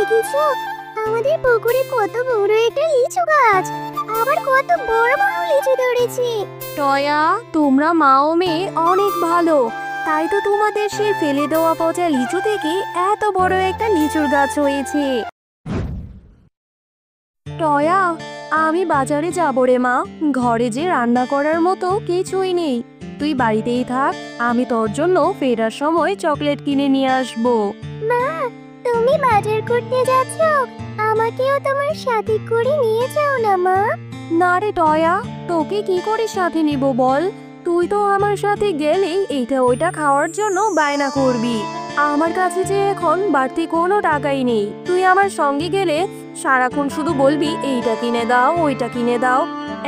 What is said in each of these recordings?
দেখেছো? আমাদের পুকুরে কত বড় একটা লিচু গাছ, আবার কত বড় বড় লিচু ধরেছে। টয়া, তোমরা মা ও মেয়ে অনেক ভালো, তাই তো তোমাদের সেই ফেলে দেওয়া পচা লিচু থেকে এত বড় একটা লিচুর গাছ হয়েছে। টয়া, আমি বাজারে যাব রে মা, ঘরে যে রান্না করার মতো কিছুই নেই। তুই বাড়িতেই থাক, আমি তোর জন্য ফেরার সময় চকলেট কিনে নিয়ে আসবো। মা, তুমি বাজার করতে যাচ্ছ? আমাকেও তোমার সাথে করে নিয়ে যাও না মা। না রে টয়া, তোকে কি করে সাথে নিব বল? তুই তো আমার সাথে গেলেই এইটা ওইটা খাওয়ার জন্য বায়না করবি। আমার কাছে যে এখন বাড়তি কোনো টাকাই নেই। তুই আমার সঙ্গে গেলে সারাক্ষণ শুধু বলবি এইটা কিনে দাও, ওইটা কিনে দাও।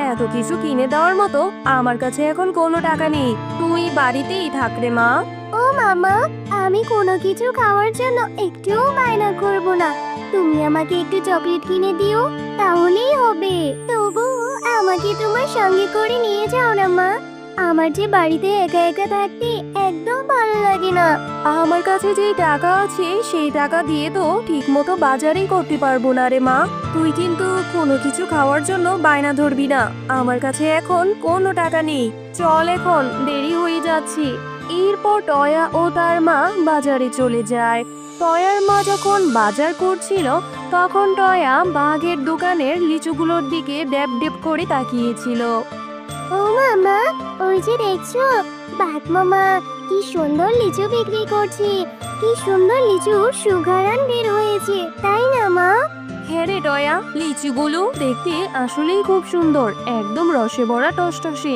এত কিছু কিনে দেওয়ার মতো আমার কাছে এখন কোনো টাকা নেই। তুই বাড়িতেই থাক রে মা। ও মামা, আমি কোনো কিছু খাওয়ার জন্য একটুও বায়না করব না। তুমি আমাকে একটু চকলেট কিনে দিও, তাহলেই হবে। তবুও আমাকে তোমার সঙ্গে করে নিয়ে যাও না মা। আমার যে বাড়িতে একা একা থাকতে একদম ভালো লাগে না। আমার কাছে যেই টাকা আছে সেই টাকা দিয়ে তো ঠিক মতো বাজারেই করতে পারবো না রে মা। তুই কিন্তু কোনো কিছু খাওয়ার জন্য বায়না ধরবি না। আমার কাছে এখন কোনো টাকা নেই। চল, এখন দেরি হয়ে যাচ্ছে। এরপর টয়া ও তার মা বাজারে চলে যায়। টয়ার মা যখন বাজার করছিল তখন টয়া বাঘের দোকানের লিচুগুলোর দিকে ড্যাব ড্যাব করে তাকিয়েছিল। ও মামা, ওই যে দেখছো, বাঘ মামা কি সুন্দর লিচু বিক্রি করছে। কি সুন্দর লিচু সুঘ্রাণ বের হয়েছে, তাই না মা? হ্যাঁ রে টয়া, লিচুগুলো দেখতে আসলেই খুব সুন্দর, একদম রসে ভরা টসটসে।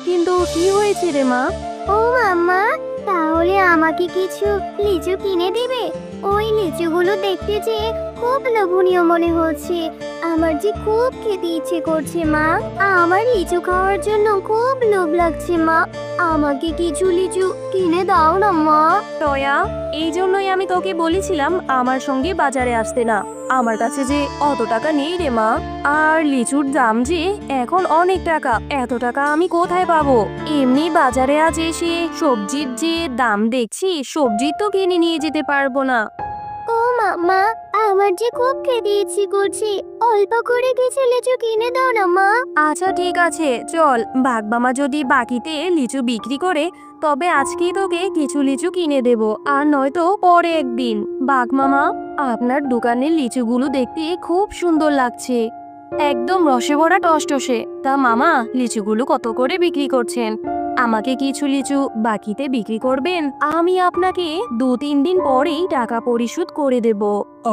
কিন্তু কি হয়েছে রে মা? ও মামা, তাহলে আমাকে কিছু লিচু কিনে দিবে? ওই লিচুগুলো দেখতে যে খুব লোভনীয় মনে হচ্ছে। আমার যে খুব খেতে ইচ্ছে করছে মা। আমার লিচু খাওয়ার জন্য খুব লোভ লাগছে মা। আমাকে কিছু লিচু কিনে দাও না মা। টয়া, এই জন্যই আমি তোকে বলেছিলাম আমার সঙ্গে বাজারে আসতে না। আমার কাছে যে অত টাকা নেই রে মা। আর লিচুর দাম যে এখন অনেক টাকা, এত টাকা আমি কোথায় পাবো? এমনি বাজারে আজ এসে সবজির যে দাম দেখছি, সবজি তো কিনে নিয়ে যেতে পারবো না। ও মামা, আমার যে খুব খেতে ইচ্ছে করছে, অল্প করে কিছু লিচু কিনে দাও না মা। আচ্ছা ঠিক আছে, চল। বাঘ মামা যদি বাকিতে লিচু বিক্রি করে তবে আজকেই তোকে কিছু লিচু কিনে দেব, আর নয়তো পরে একদিন। বাঘ মামা, আপনার দোকানের লিচুগুলো দেখতে খুব সুন্দর লাগছে, একদম রসে ভরা টসটসে। তা মামা, লিচুগুলো কত করে বিক্রি করছেন? আমাকে কিছু লিচু বাকিতে বিক্রি করবেন? আমি আপনাকে 2-3 দিন পরেই টাকা পরিশোধ করে দেব।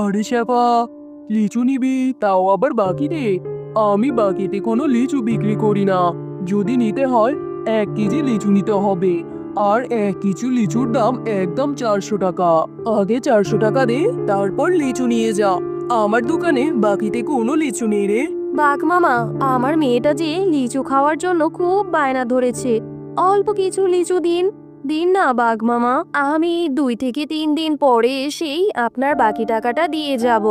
আরে শেফা, লিচু নিবি তাও আবার বাকিতে? আমি বাকিতে কোনো লিচু বিক্রি করি না। যদি নিতে হয় 1 কেজি লিচু নিতে হবে, আর 1 কেজি লিচুর দাম একদম 400 টাকা। আগে 400 টাকা দে, তারপর লিচু নিয়ে যা। আমার দোকানে বাকিতে কোনো লিচু নেই রে। বাঘ মামা, আমার মেয়েটা যে লিচু খাওয়ার জন্য খুব বায়না ধরেছে, অল্প কিছু লিচু দিন। দিন না বাঘ মামা, আমি 2 থেকে 3 দিন পরে এসেই আপনার বাকি টাকাটা দিয়ে যাব।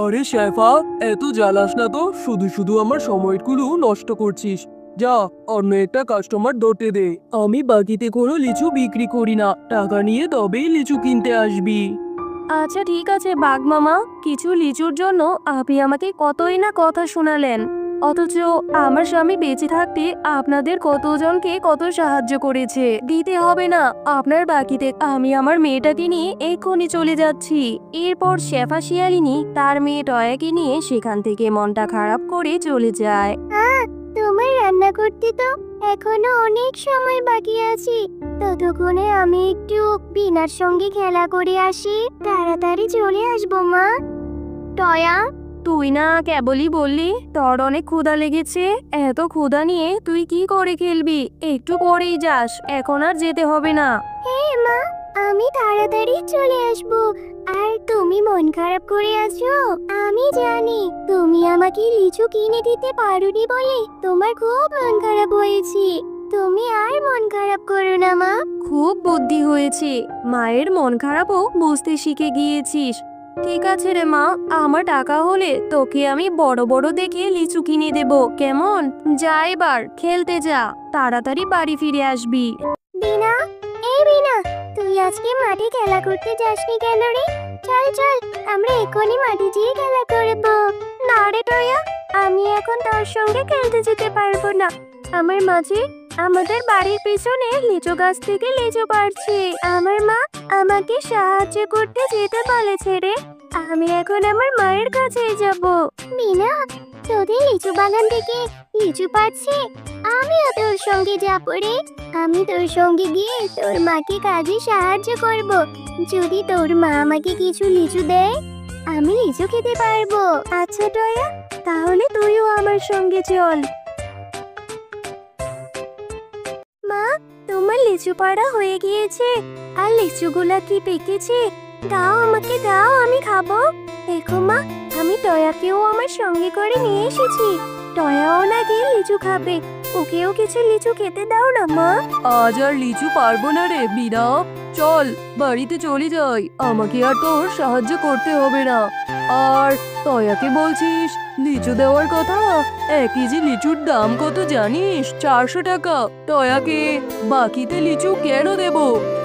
আরে শেফা, এত জ্বালাস না তো, শুধু শুধু আমার সময়গুলো নষ্ট করছিস। যা, অন্য একটা কাস্টমার ধরতে দে। আমি বাকিতে কোনো লিচু বিক্রি করি না, টাকা নিয়ে তবেই লিচু কিনতে আসবি। আচ্ছা ঠিক আছে বাঘ মামা, কিছু লিচুর জন্য আপনি আমাকে কতই না কথা শোনালেন, অথচ আমার স্বামী বেঁচে থাকতে আপনাদের কতজনকে কত সাহায্য করেছে। দিতে হবে না আপনার বাকিতে, আমি আমার মেয়েটাকে নিয়ে এক্ষুনি চলে যাচ্ছি। এরপর শেফা শিয়ালিনী তার মেয়ে টয়াকে নিয়ে সেখান থেকে মনটা খারাপ করে চলে যায়। তোমার রান্না করতে তো এখনো অনেক সময় বাকি আছে। ততক্ষণে আমি একটু বিনার সঙ্গে খেলা করে আসি। তাড়াতাড়ি চলে আসবো মা। টয়া, তুই না কেবলই বললি তোর অনেক ক্ষুধা লেগেছে, এত ক্ষুধা নিয়ে তুই কি করে খেলবি? একটু পরেই যাস, এখন আর যেতে হবে না। হ্যাঁ মা, আমি তাড়াতাড়ি চলে আসবো। আর তুমি মন খারাপ করে আছো, আমি জানি। তুমি আমাকে লিচু কিনে দিতে পারোনি বলে তোমার খুব মন খারাপ হয়েছে। তুমি আর মন খারাপ করো না মা। খুব বুদ্ধি হয়েছে, মায়ের মন খারাপও বুঝতে শিখে গিয়েছিস। ঠিক আছে রে মা, আমার টাকা হলে তোকে আমি বড় বড় দেখে লিচু কিনে দেব, কেমন? যা এবার খেলতে যা, তাড়াতাড়ি বাড়ি ফিরে আসবি। বিনা, এই বিনা, তুই আজকে মাঠে খেলা করতে যাসনি কেন রে? চল চল, আমরা এখনই মাঠে গিয়ে খেলা করব। না রে টয়া, আমি এখন তোর সঙ্গে খেলতে যেতে পারবো না। আমার মাঝে আমাদের বাড়ির পেছনে লিচু গাছ থেকে লিচু পাড়ছে। আমার মা আমাকে সাহায্য করতে যেতে বলেছে রে। আমি এখন আমার মায়ের কাছে যাব। মিনা, তোদের লিচু বাগান থেকে লিচু পাড়ছে, আমিও তোর সঙ্গে যাব রে। আমি তোর সঙ্গে গিয়ে তোর মাকে কাজে সাহায্য করব। যদি তোর মা আমাকে কিছু লিচু দেয়, আমি লিচু খেতে পারবো। আচ্ছা টয়া, তাহলে তুইও আমার সঙ্গে চল। মা, তোমার লিচু পাড়া হয়ে গিয়েছে, আর লিচুগুলা কি পেকেছে? দাও, আমাকে দাও, আমি খাবো। দেখো মা, আমি টয়াকেও আমার সঙ্গে করে নিয়ে এসেছি। টয়াও নাকি লিচু খাবে, ওকেও কিছু লিচু খেতে দাও না মা। আজ আর লিচু পারবো না রে বিনা, চল বাড়িতে চলে যাই। আমাকে আর তোর সাহায্য করতে হবে না। আর তয়াকে বলছিস লিচু দেওয়ার কথা? 1 কেজি লিচুর দাম কত জানিস? 400 টাকা। তয়াকে বাকিতে লিচু কেন দেব?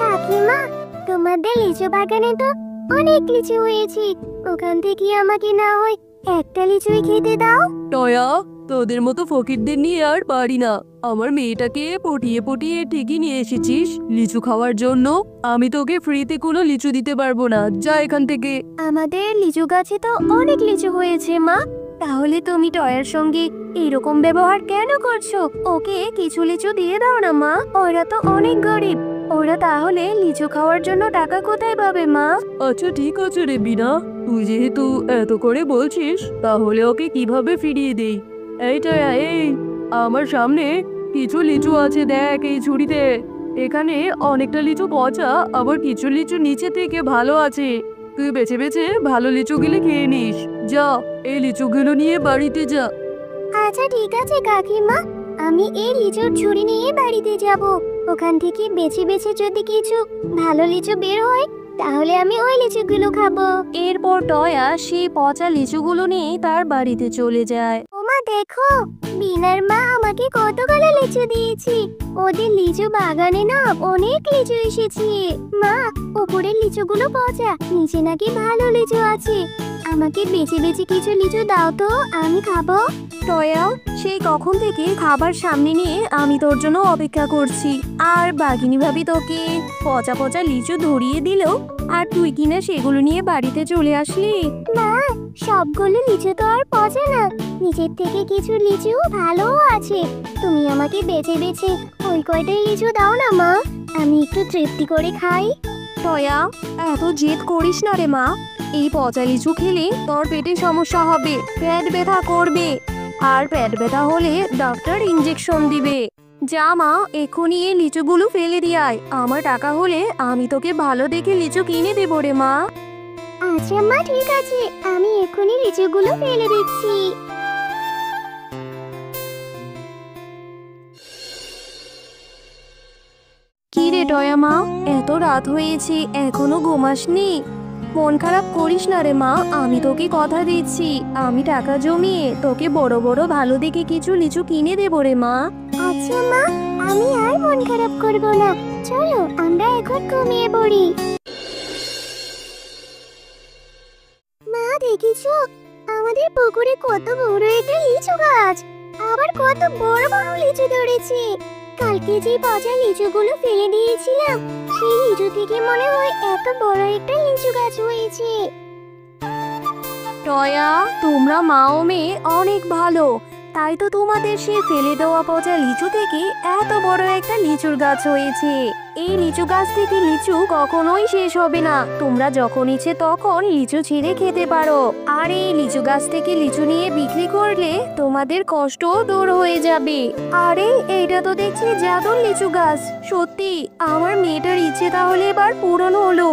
কাকিমা, তোমাদের লিচু বাগানে তো অনেক লিচু হয়েছে, ওখান থেকে আমাকে না হয় একটা লিচুই খেতে দাও। টয়া, তোদের মতো ফকিরদের নিয়ে আর পারি না। আমার মেয়েটাকে পটিয়ে পটিয়ে ঠিকই নিয়ে এসেছিস লিচু খাওয়ার জন্য। আমি তোকে ফ্রিতে কোনো লিচু দিতে পারবো না, যা এখান থেকে। আমাদের লিচু গাছে তো অনেক লিচু হয়েছে মা, তাহলে তুমি টয়ার সঙ্গে এরকম ব্যবহার কেন করছো? ওকে কিছু লিচু দিয়ে দাও না মা, ওরা তো অনেক গরিব। ওরা তাহলে লিচু খাওয়ার জন্য টাকা কোথায় পাবে মা? আচ্ছা ঠিক আছে রে বিনা, তুই যেহেতু এত করে বলছিস, তাহলে ওকে কিভাবে ফিরিয়ে দেই? এই টয়া, এই আমার সামনে কিছু লিচু আছে, দেখ এই ঝুড়িতে। এখানে অনেকটা লিচু পচা, আবার কিছু লিচু নিচে থেকে ভালো আছে। তুই বেছে বেছে ভালো লিচুগুলো খেয়ে নিস। যা, এই লিচুগুলো নিয়ে বাড়িতে যা। আচ্ছা ঠিক আছে কাকিমা, আমি এই লিচুর ঝুড়ি নিয়ে বাড়িতে যাব। ওখান থেকে বেছে বেছে যদি কিছু ভালো লিচু বের হয়, তাহলে আমি ওই লিচুগুলো খাবো। এরপর টয়া সেই পচা লিচুগুলো নিয়ে তার বাড়িতে চলে যায়। ওমা দেখো, বিনার মা আমাকে কতগুলো লিচু দিয়েছি। ওদের লিচু বাগানে না অনেক লিচু এসেছে। মা, উপরের লিচুগুলো পচা, নিচে নাকি ভালো লিচু আছে। আমাকে বেছে বেছে কিছু লিচু দাও তো, আমি খাবো। টয়া, সেই কখন থেকে খাবার সামনে নিয়ে আমি তোর জন্য অপেক্ষা করছি, আর বাঘিনী ভাবি তোকে পচা পচা লিচু ধরিয়ে দিল, আর তুই কিনা সেগুলো নিয়ে বাড়িতে চলে আসলি। মা, সবগুলো লিচু তো আর পচে না, নিচের থেকে কিছু লিচু ভালোও আছে। তুমি আমাকে বেছে বেছে ওই কয়টাই লিচু দাও না মা, আমি একটু তৃপ্তি করে খাই। টয়া, এত জেদ করিস না রে মা। এই পচা লিচু খেলে তোর পেটে সমস্যা হবে, পেট ব্যথা করবে, আর পেট ব্যথা হলে ডাক্তার ইঞ্জেকশন দিবে। যা মা, এক্ষুনি এই লিচুগুলো ফেলে দিয়ে আয়। আমার টাকা হলে আমি তোকে ভালো দেখে লিচু কিনে দেবো রে মা। আচ্ছা মা, ঠিক আছে, আমি এক্ষুনি লিচুগুলো ফেলে দিচ্ছি। কি রে টয়া মা, এত রাত হয়েছে এখনো ঘুমাসনি? মন খারাপ করিস না রে মা, আমি তোকে কথা দিচ্ছি, আমি টাকা জমিয়ে তোকে বড় বড় ভালো দেখে কিছু লিচু কিনে দেবো রে মা। আচ্ছা মা, আমি আর মন খারাপ করব না। চলো আমরা এখন ঘুমিয়ে পড়ি। মা, দেখিছো আমাদের পুকুরে কত বড় একটা লিচু গাছ, আবার কত বড় বড় লিচু ধরেছে। কালকে যে পচা লিচুগুলো ফেলে দিয়েছিলাম, সেই লিচু থেকে মনে হয় এত বড় একটা লিচু গাছ হয়েছে। টয়া, তোমরা মা ও মেয়ে অনেক ভালো, তাই তো তোমাদের সে ফেলে দেওয়া পচা লিচু থেকে এত বড় একটা লিচুর গাছ হয়েছে। এই লিচু গাছ থেকে লিচু কখনোই শেষ হবে না, তোমরা যখন ইচ্ছে তখন লিচু ছিঁড়ে খেতে পারো। আর এই লিচু গাছ থেকে লিচু নিয়ে বিক্রি করলে তোমাদের কষ্টও দূর হয়ে যাবে। আরে এইটা তো দেখছি জাদুর লিচু গাছ, সত্যি আমার মেয়েটার ইচ্ছে তাহলে এবার পূরণ হলো।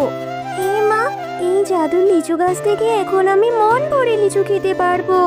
হে মা, এই জাদুর লিচু গাছ থেকে এখন আমি মন ভরে লিচু খেতে পারবো।